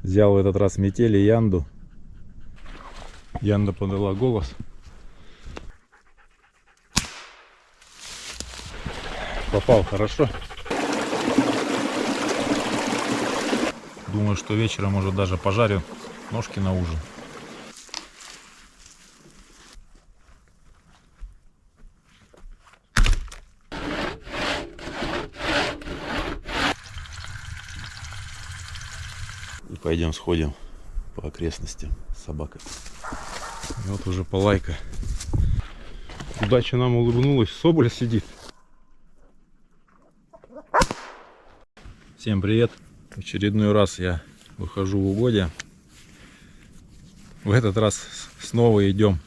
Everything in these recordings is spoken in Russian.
Взял в этот раз метель и Янду. Янда подала голос. Попал хорошо. Думаю, что вечером уже даже пожарю ножки на ужин. И пойдем сходим по окрестностям с собакой. И вот уже полайка. Удача нам улыбнулась. Соболь сидит. Всем привет. В очередной раз я выхожу в угодья. В этот раз снова идем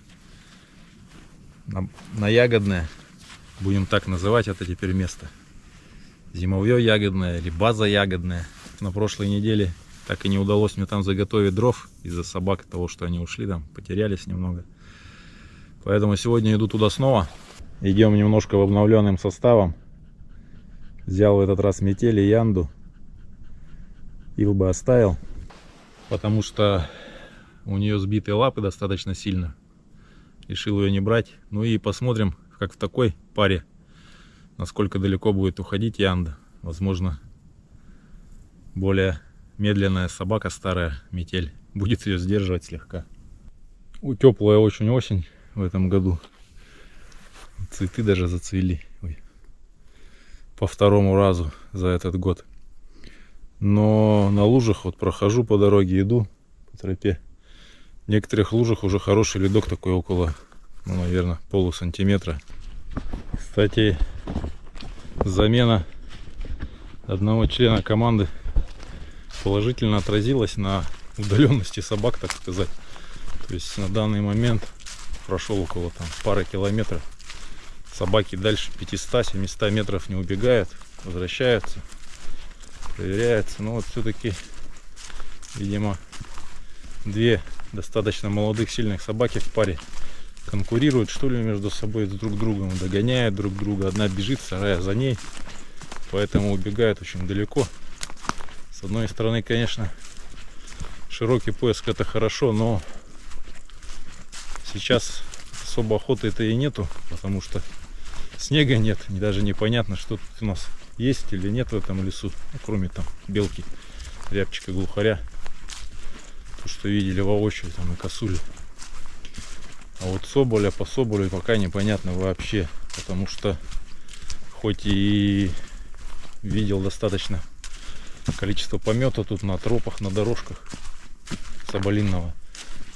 на ягодное. Будем так называть это теперь место. Зимовье ягодное или база ягодная. На прошлой неделе так и не удалось мне там заготовить дров из-за собак, того, что они ушли там, потерялись немного. Поэтому сегодня иду туда снова. Идем немножко в обновленным составом. Взял в этот раз метель и Янду. Илба оставил, потому что у нее сбитые лапы достаточно сильно. Решил ее не брать. Ну и посмотрим, как в такой паре, насколько далеко будет уходить Янда. Возможно, более медленная собака, старая метель, будет ее сдерживать слегка. Теплая очень осень в этом году. Цветы даже зацвели. Ой. По второму разу за этот год. Но на лужах вот прохожу по дороге, иду по тропе. В некоторых лужах уже хороший ледок такой около, ну, наверное, полусантиметра. Кстати, замена одного члена команды положительно отразилась на удаленности собак, так сказать. То есть на данный момент прошел около там пары километров. Собаки дальше 500-700 метров не убегают, возвращаются. Проверяется, но вот все-таки, видимо, две достаточно молодых, сильных собаки в паре конкурируют, что ли, между собой друг другом, догоняют друг друга. Одна бежит, вторая за ней, поэтому убегают очень далеко. С одной стороны, конечно, широкий поиск это хорошо, но сейчас особо охоты-то и нету, потому что снега нет, и даже непонятно, что тут у нас есть или нет в этом лесу, ну, кроме там белки, рябчика, глухаря, то, что видели воочию, там и косули. А вот соболя по соболю пока непонятно вообще, потому что хоть и видел достаточно количество помета тут на тропах, на дорожках соболиного,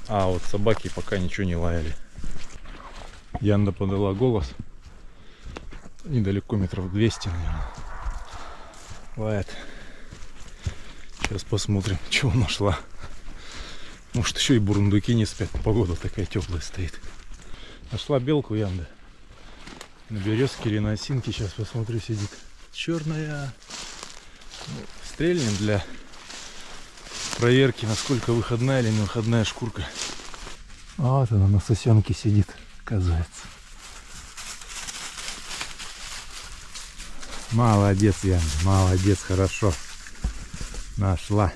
а вот собаки пока ничего не лаяли. Янда подала голос, недалеко, метров 200, наверное. Лает. Сейчас посмотрим, чего нашла. Может, еще и бурундуки не спят. Погода такая теплая стоит. Нашла белку Янда. На березке или на осинке. Сейчас посмотрю, сидит. Черная. Ну, стрельнем для проверки, насколько выходная или не выходная шкурка. Вот она на сосенке сидит, оказывается. Молодец, Янда, молодец, хорошо. Нашла.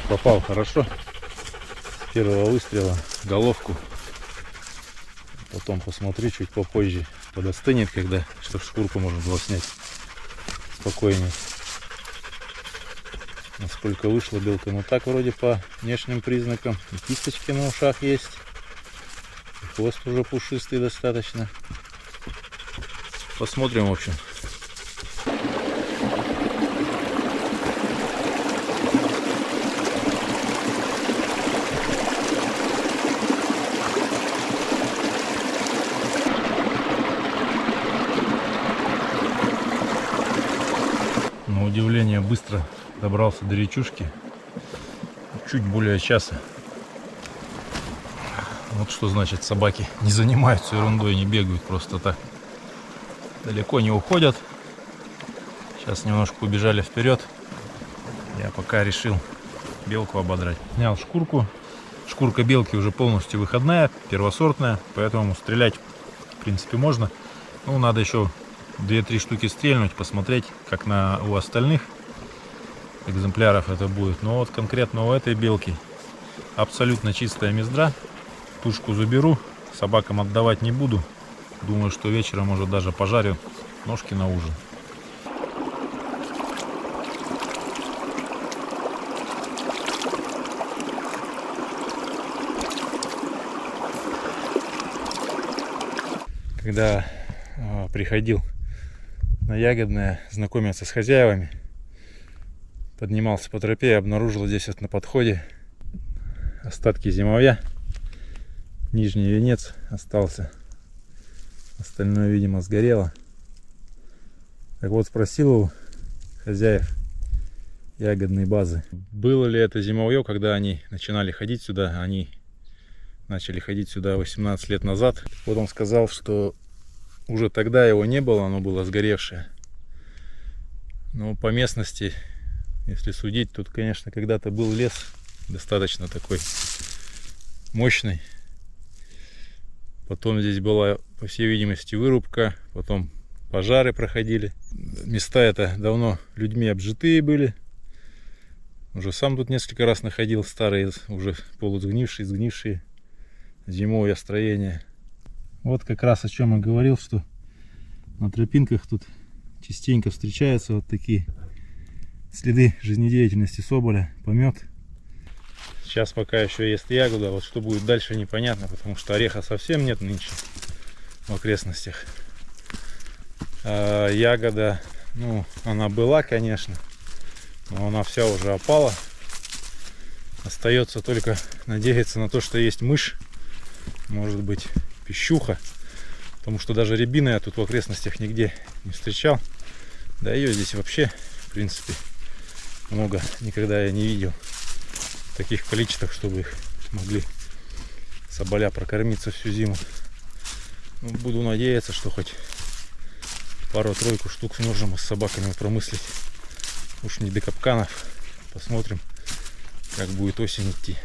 Попал хорошо. С первого выстрела головку. Потом посмотрю чуть попозже, подостынет, когда, чтобы шкурку можно было снять спокойнее. Насколько вышла белка, ну так вроде по внешним признакам. И кисточки на ушах есть, и хвост уже пушистый достаточно. Посмотрим, в общем. На удивление быстро добрался до речушки, чуть более часа. Вот что значит собаки не занимаются ерундой, не бегают просто так. далеко не уходят. Сейчас немножко убежали вперед. Я пока решил белку ободрать. Снял шкурку. Шкурка белки уже полностью выходная, первосортная, поэтому стрелять в принципе можно. Ну, надо еще 2-3 штуки стрельнуть, посмотреть, как у остальных экземпляров это будет. Но вот конкретно у этой белки абсолютно чистая мездра. Тушку заберу, собакам отдавать не буду. Думаю, что вечером уже даже пожарю ножки на ужин. Когда приходил на Ягодное знакомиться с хозяевами, поднимался по тропе и обнаружил здесь вот на подходе остатки зимовья. Нижний венец остался, остальное, видимо, сгорело. Так вот, спросил у хозяев ягодной базы, было ли это зимовье, когда они начинали ходить сюда. Они начали ходить сюда 18 лет назад. Вот он сказал, что уже тогда его не было, оно было сгоревшее. Но по местности, если судить, тут, конечно, когда-то был лес достаточно такой мощный. Потом здесь была, по всей видимости, вырубка, потом пожары проходили. Места это давно людьми обжитые были. Уже сам тут несколько раз находил старые, уже полусгнившие, сгнившие зимовья строения. Вот как раз о чем я говорил, что на тропинках тут частенько встречаются вот такие следы жизнедеятельности соболя, помет. Сейчас пока еще есть ягода, вот что будет дальше непонятно, потому что ореха совсем нет нынче в окрестностях. А ягода, ну, она была, конечно, но она вся уже опала. Остается только надеяться на то, что есть мышь, может быть, пищуха, потому что даже рябины я тут в окрестностях нигде не встречал. Да ее здесь вообще, в принципе, много никогда я не видел в таких количествах, чтобы их могли соболя прокормиться всю зиму. Ну, буду надеяться, что хоть пару-тройку штук сможем с собаками промыслить. Уж не до капканов. Посмотрим, как будет осень идти.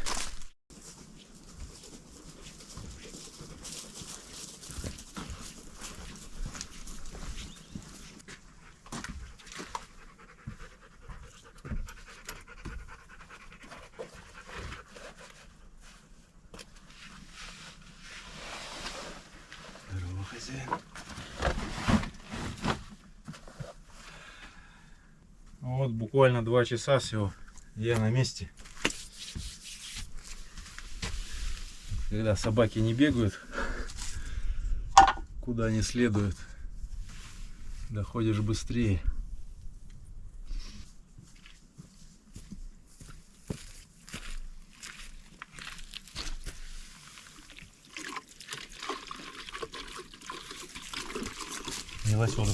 Здорово, хозяин. Вот буквально 2 часа всего я на месте. Когда собаки не бегают, куда не следует, доходишь быстрее. Милосердно.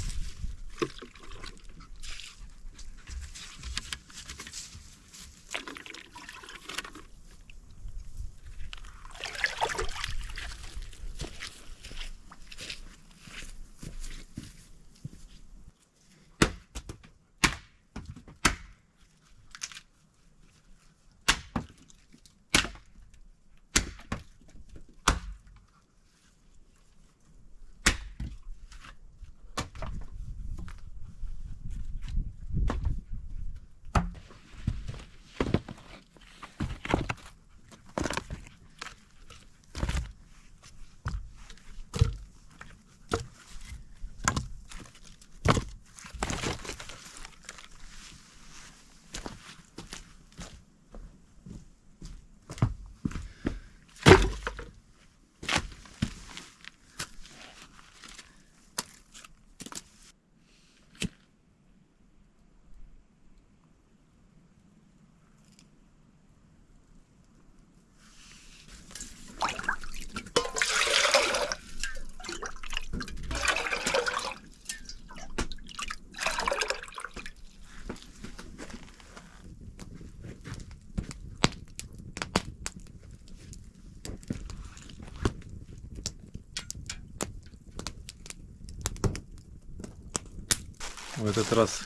В этот раз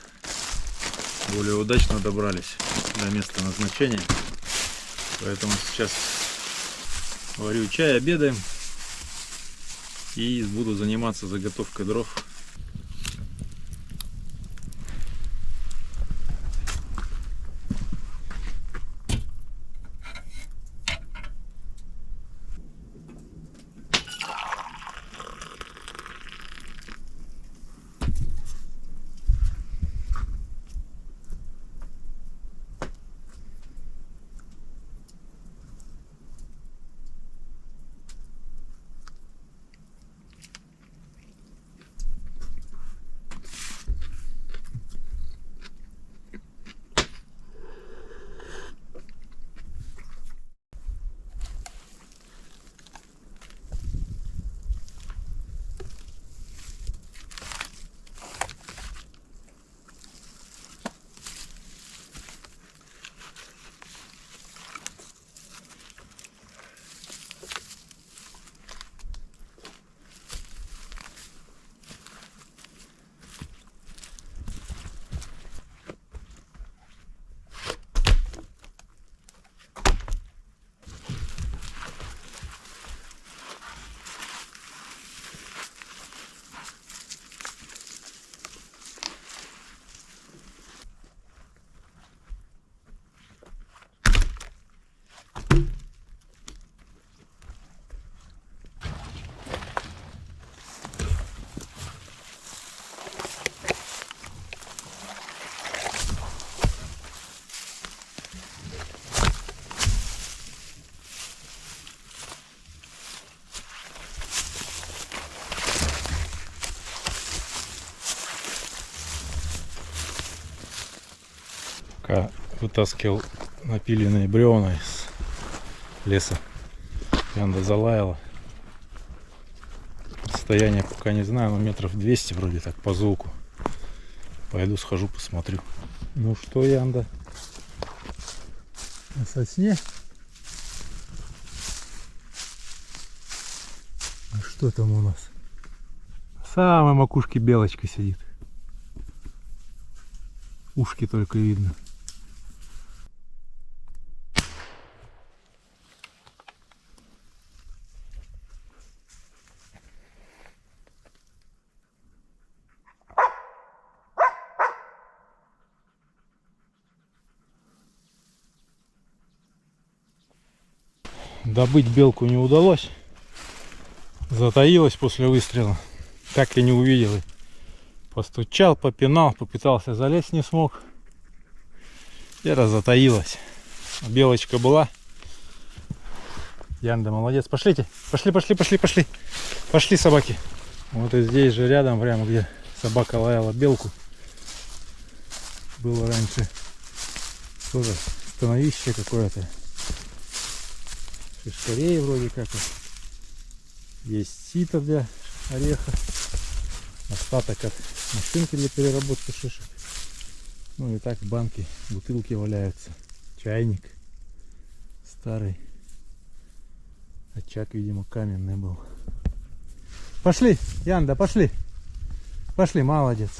более удачно добрались до места назначения. Поэтому сейчас варю чай, обедаем и буду заниматься заготовкой дров. Пока вытаскивал напиленные бревна из леса, Янда залаяла. Расстояние пока не знаю, но метров 200 вроде так по звуку. Пойду схожу, посмотрю. Ну что, Янда, на сосне? А что там у нас? На самой макушке белочка сидит. Ушки только видно. Добыть белку не удалось. Затаилась после выстрела. Так и не увидел. Постучал, попинал, попытался залезть, не смог. И разотаилась. Белочка была. Янда молодец. Пошлите. Пошли, пошли, пошли, пошли. Пошли, собаки. Вот и здесь же рядом, прямо где собака лаяла белку, было раньше тоже становище какое-то. Шишкарей вроде как. Есть сито для ореха. Остаток от машинки для переработки шишек. Ну и так банки, бутылки валяются. Чайник старый. Очаг, видимо, каменный был. Пошли, Янда, пошли. Пошли, молодец.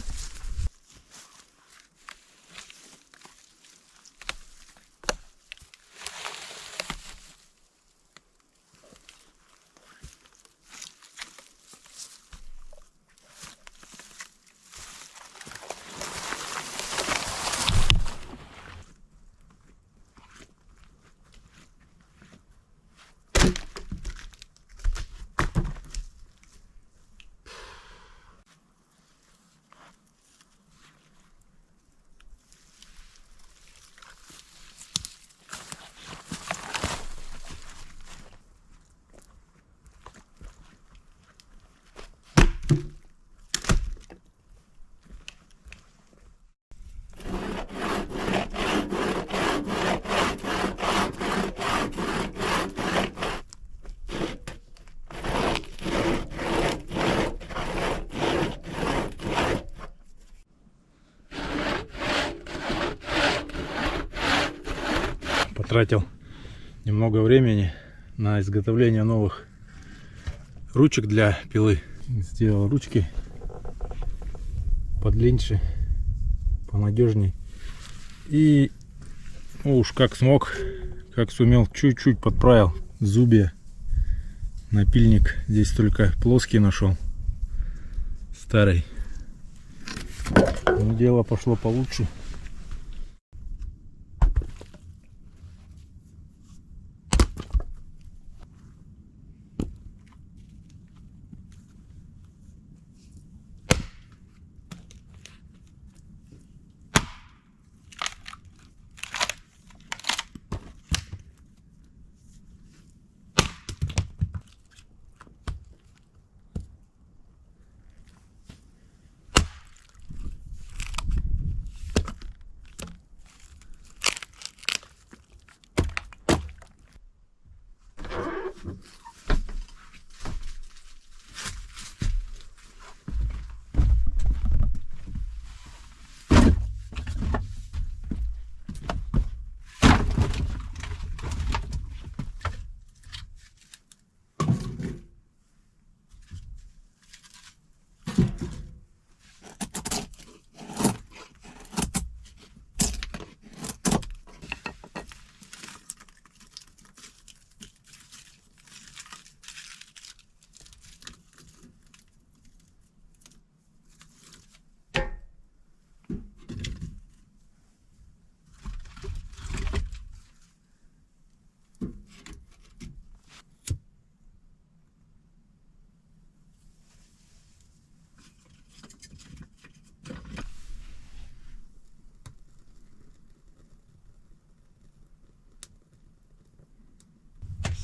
Потратил немного времени на изготовление новых ручек для пилы. Сделал ручки подлиннее, понадежней. И ну уж как смог, как сумел, чуть-чуть подправил зубья. Напильник здесь только плоский нашел, старый. Но дело пошло получше.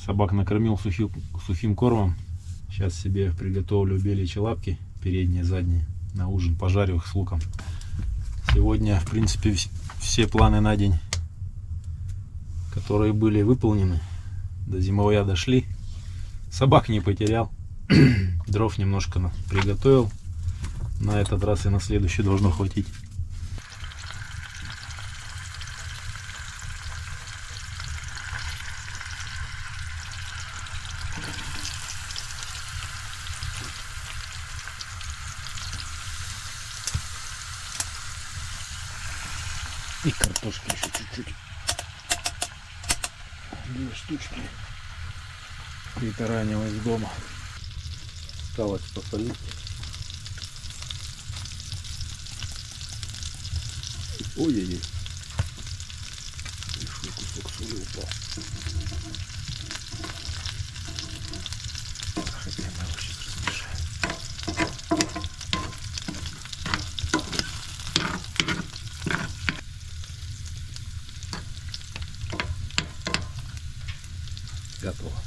Собак накормил сухим кормом. Сейчас себе приготовлю беличьи лапки, передние, задние, на ужин. Пожарю их с луком. Сегодня, в принципе, все планы на день, которые были выполнены. До зимовья дошли. Собак не потерял. Дров немножко приготовил. На этот раз и на следующий должно хватить. И картошки еще чуть-чуть. 2 штучки. Притаранилась дома. Осталось посолить. Ой-ой-ой. Большой кусок соли упал. Хотя мы его сейчас размешаем. Готово.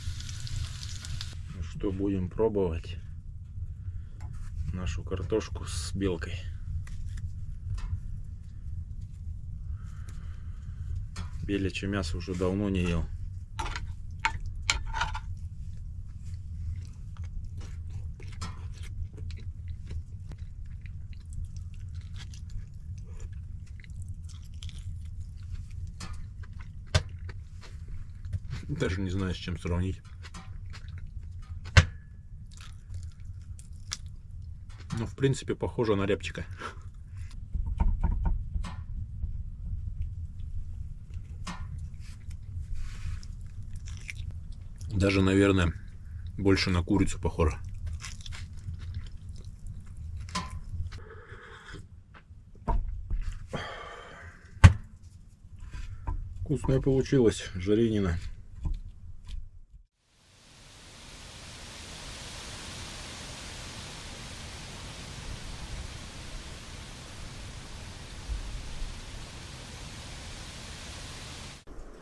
Ну что, будем пробовать нашу картошку с белкой. Беличье мясо уже давно не ел. Даже не знаю, с чем сравнить. Ну, в принципе, похоже на рябчика. Даже, наверное, больше на курицу похоже. Вкусная получилась жаренина.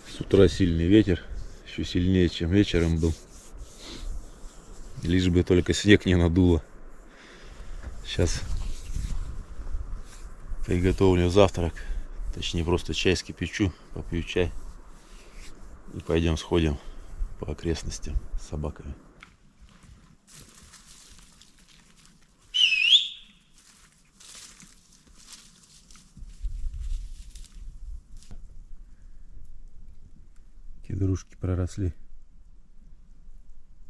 С утра сильный ветер, еще сильнее, чем вечером был. Лишь бы только снег не надуло. Сейчас приготовлю завтрак, точнее просто чай скипячу, попью чай и пойдем сходим по окрестностям с собаками. Кедрушки проросли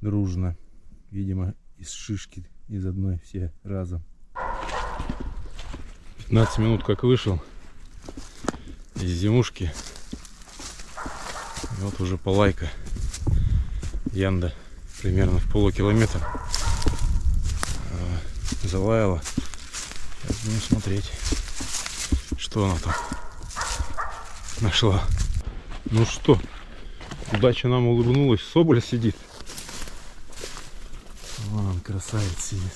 дружно, видимо, из шишки, из одной все разом. 15 минут как вышел, из зимушки. И вот уже полайка. Янда примерно в полукилометра залаяла. Сейчас будем смотреть, что она там нашла. Ну что, удача нам улыбнулась. Соболь сидит. Вон красавец сидит.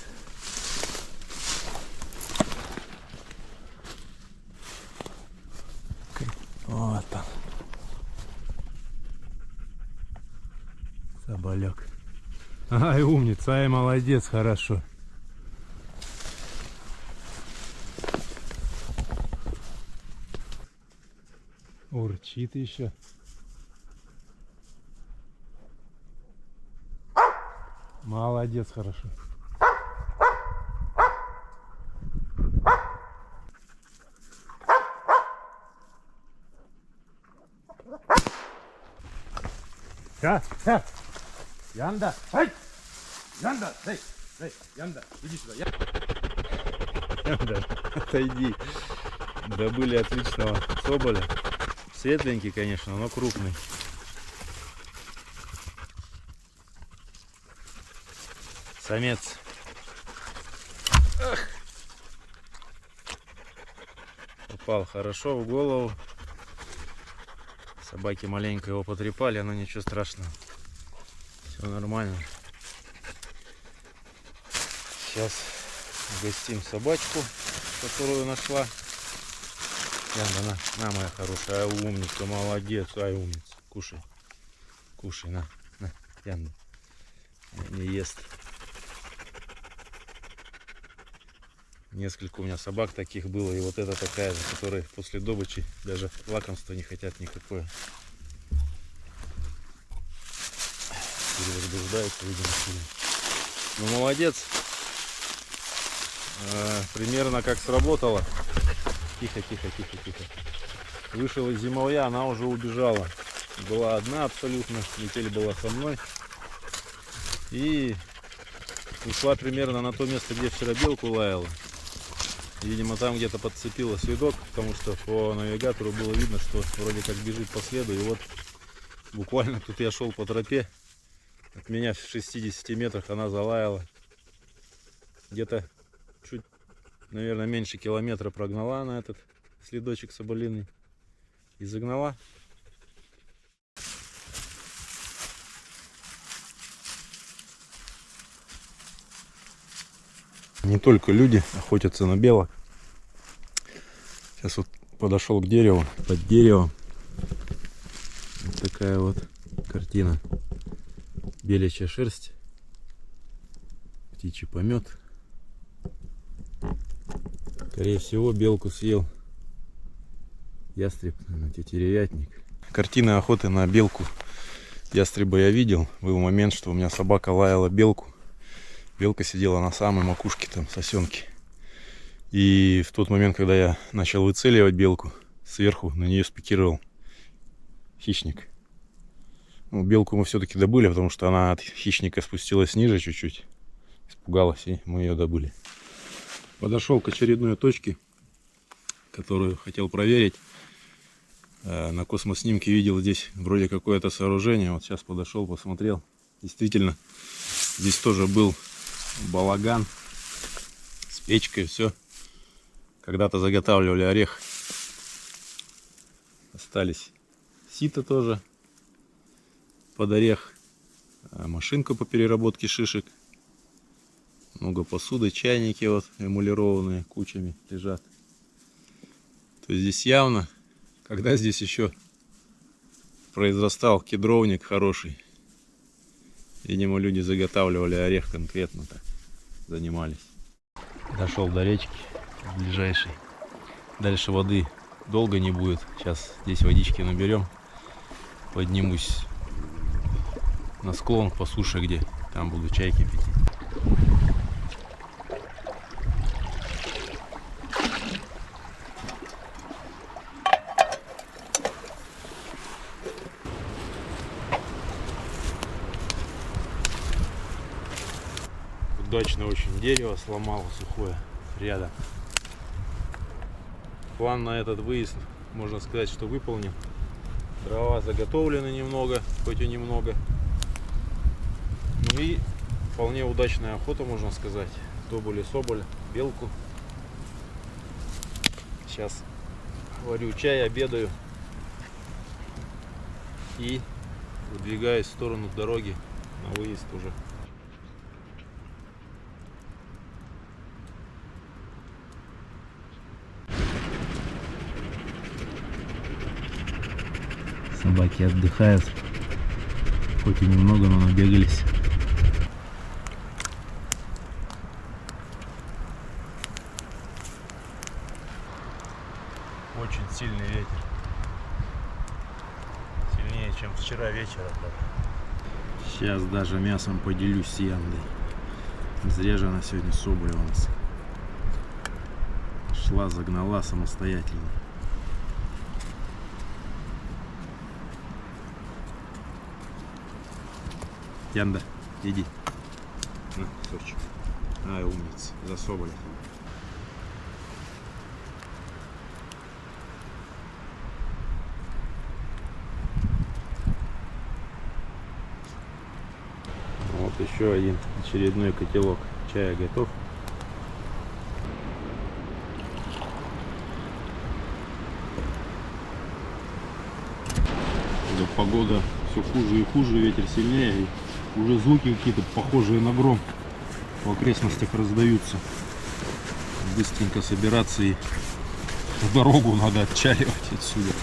Вот он. Соболек. Ай, умница, ай, молодец, хорошо. Урчит еще. Молодец, хорошо. Янда, ай! Янда, дай, Янда, иди сюда. Янда, отойди. Добыли отличного соболя. Светленький, конечно, но крупный. Самец. Ах. Попал хорошо в голову. Собаки маленько его потрепали, но ничего страшного. Все нормально. Сейчас угостим собачку, которую нашла. Янда, на, моя хорошая, ай, умница, молодец, ай, умница. Кушай, кушай, на, Янда. Не ест. Несколько у меня собак таких было, и вот эта такая же, которые после добычи даже лакомства не хотят никакое. Перевозбуждаются, видимо, сильно. Ну, молодец. Примерно как сработало. Тихо. Вышел из зимовья, она уже убежала. Была одна абсолютно, метель была со мной. И ушла примерно на то место, где вчера белку лаяла. Видимо, там где-то подцепила следок, потому что по навигатору было видно, что вроде как бежит по следу. И вот буквально тут я шел по тропе. От меня в 60 метрах она залаяла. Где-то чуть, наверное, меньше километра прогнала она этот следочек соболиный. И загнала. Не только люди охотятся на белок. Сейчас вот подошел к дереву, под деревом. Вот такая вот картина. Беличья шерсть, птичий помет. Скорее всего, белку съел ястреб, тетеревятник. Картины охоты на белку ястреба я видел. Был момент, что у меня собака лаяла белку. Белка сидела на самой макушке там сосенки. И в тот момент, когда я начал выцеливать белку, сверху на нее спикировал хищник. Ну, белку мы все-таки добыли, потому что она от хищника спустилась ниже чуть-чуть. Испугалась, и мы ее добыли. Подошел к очередной точке, которую хотел проверить. На космоснимке видел здесь вроде какое-то сооружение. Вот сейчас подошел, посмотрел. Действительно, здесь тоже был балаган с печкой, все. Когда-то заготавливали орех. Остались сито тоже под орех, машинка по переработке шишек, много посуды, чайники вот эмалированные кучами лежат. То есть здесь явно, когда здесь еще произрастал кедровник хороший, видимо, люди заготавливали орех конкретно, так занимались. Дошел до речки ближайшей. Дальше воды долго не будет. Сейчас здесь водички наберем, поднимусь на склон по суше, где там буду чайки пить. Удачно очень дерево сломало сухое рядом. План на этот выезд можно сказать, что выполнен. Дрова заготовлены немного, хоть и немного. Ну и вполне удачная охота, можно сказать. Добыли соболя, белку. Сейчас варю чай, обедаю и выдвигаюсь в сторону дороги на выезд уже. Собаки отдыхают, хоть и немного, но набегались. Очень сильный ветер. Сильнее, чем вчера вечером. Сейчас даже мясом поделюсь с Яндой. Зря же она сегодня соболя у нас. Шла, загнала самостоятельно. Янда, иди. На, сорчик. Ай, умница. За соболя. Вот еще один очередной котелок чая готов. Да, погода все хуже и хуже, ветер сильнее. И уже звуки какие-то похожие на гром в окрестностях раздаются. Быстренько собираться и в дорогу надо отчаливать отсюда,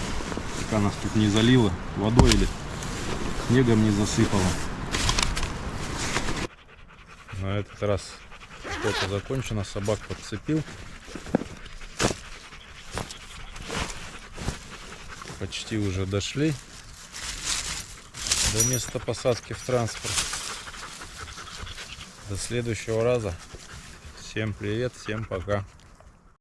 пока нас тут не залило водой или снегом не засыпало. На этот раз что-то закончено, собак подцепил. Почти уже дошли до места посадки в транспорт. До следующего раза. Всем привет, всем пока.